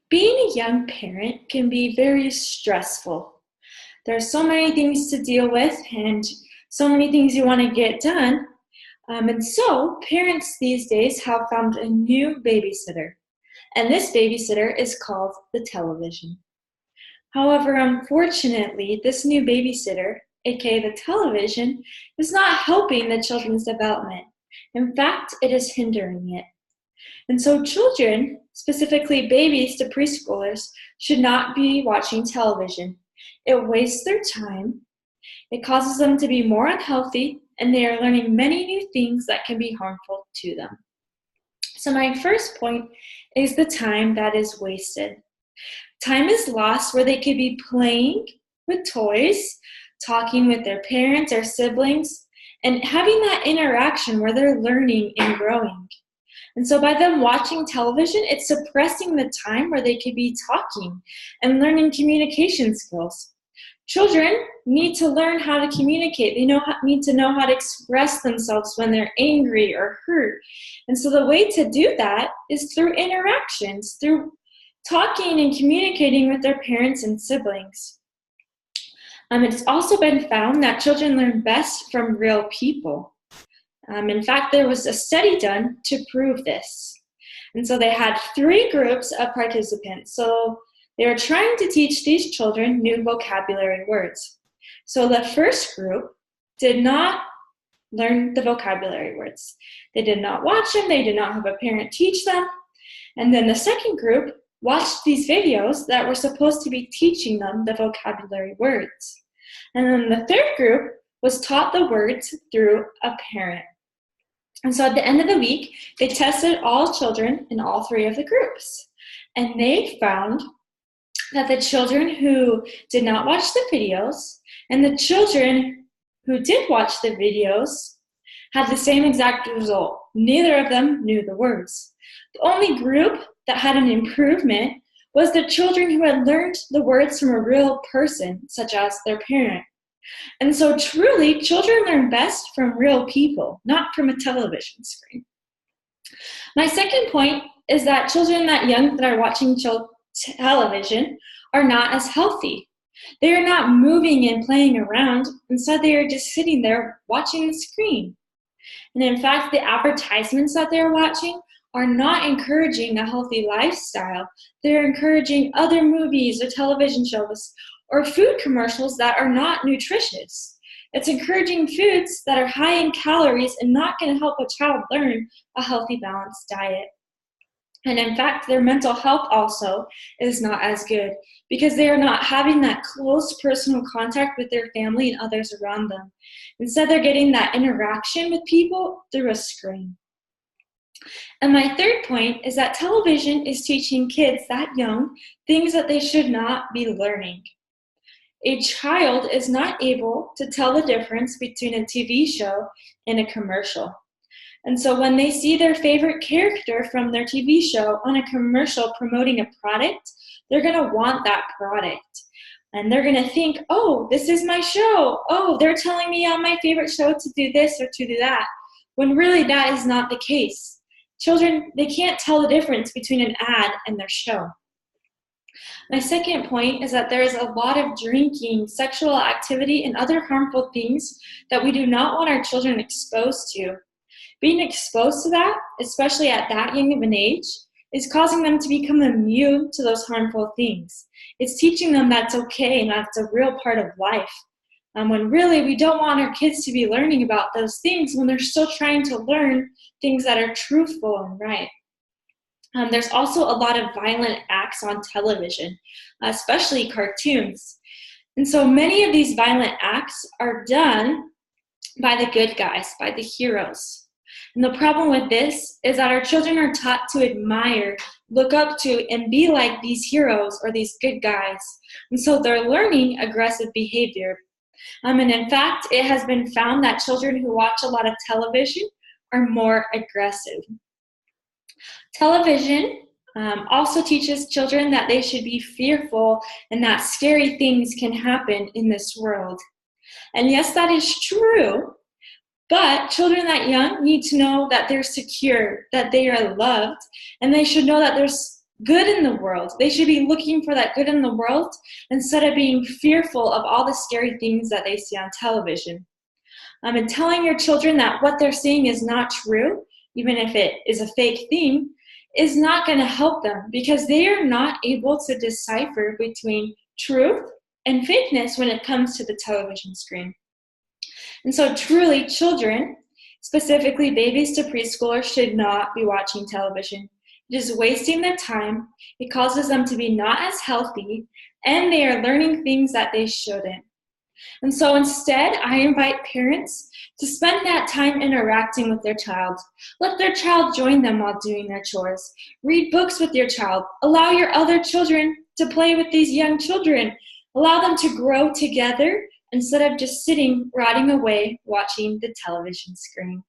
Being a young parent can be very stressful. There are so many things to deal with and so many things you want to get done. And so, parents these days have found a new babysitter. And this babysitter is called the television. However, unfortunately, this new babysitter, aka the television, is not helping the children's development. In fact, it is hindering it. And so children, specifically babies to preschoolers, should not be watching television. It wastes their time, it causes them to be more unhealthy, and they are learning many new things that can be harmful to them. So my first point is the time that is wasted. Time is lost where they could be playing with toys, talking with their parents or siblings, and having that interaction where they're learning and growing. And so by them watching television, it's suppressing the time where they could be talking and learning communication skills. Children need to learn how to communicate. They need to know how to express themselves when they're angry or hurt. And so the way to do that is through interactions, through talking and communicating with their parents and siblings. It's also been found that children learn best from real people. In fact, there was a study done to prove this. And so they had 3 groups of participants. So they were trying to teach these children new vocabulary words. So the first group did not learn the vocabulary words. They did not watch them. They did not have a parent teach them. And then the second group watched these videos that were supposed to be teaching them the vocabulary words. And then the third group was taught the words through a parent. And so at the end of the week, they tested all children in all 3 of the groups. And they found that the children who did not watch the videos and the children who did watch the videos had the same exact result. Neither of them knew the words. The only group that had an improvement was the children who had learned the words from a real person, such as their parent. And so truly, children learn best from real people, not from a television screen. My second point is that children that young that are watching television are not as healthy. They are not moving and playing around. Instead, they are just sitting there watching the screen. And in fact, the advertisements that they're watching are not encouraging a healthy lifestyle. They're encouraging other movies or television shows or food commercials that are not nutritious. It's encouraging foods that are high in calories and not going to help a child learn a healthy, balanced diet. And in fact, their mental health also is not as good because they are not having that close personal contact with their family and others around them. Instead, they're getting that interaction with people through a screen. And my third point is that television is teaching kids that young things that they should not be learning. A child is not able to tell the difference between a TV show and a commercial. And so when they see their favorite character from their TV show on a commercial promoting a product, they're going to want that product. And they're going to think, oh, this is my show. Oh, they're telling me on my favorite show to do this or to do that. When really that is not the case. Children, they can't tell the difference between an ad and their show. My second point is that there is a lot of drinking, sexual activity, and other harmful things that we do not want our children exposed to. Being exposed to that, especially at that young of an age, is causing them to become immune to those harmful things. It's teaching them that's okay and that's a real part of life. When really we don't want our kids to be learning about those things when they're still trying to learn things that are truthful and right. There's also a lot of violent acts on television, especially cartoons. And so many of these violent acts are done by the good guys, by the heroes. And the problem with this is that our children are taught to admire, look up to, and be like these heroes or these good guys. And so they're learning aggressive behavior. And in fact, it has been found that children who watch a lot of television are more aggressive. Television also teaches children that they should be fearful and that scary things can happen in this world. And yes, that is true, but children that young need to know that they're secure, that they are loved, and they should know that good in the world. They should be looking for that good in the world instead of being fearful of all the scary things that they see on television. And telling your children that what they're seeing is not true, even if it is a fake thing, is not going to help them because they are not able to decipher between truth and fakeness when it comes to the television screen. And so truly, children, specifically babies to preschoolers, should not be watching television. It is wasting their time, it causes them to be not as healthy, and they are learning things that they shouldn't. And so instead, I invite parents to spend that time interacting with their child. Let their child join them while doing their chores. Read books with your child. Allow your other children to play with these young children. Allow them to grow together instead of just sitting, rotting away, watching the television screen.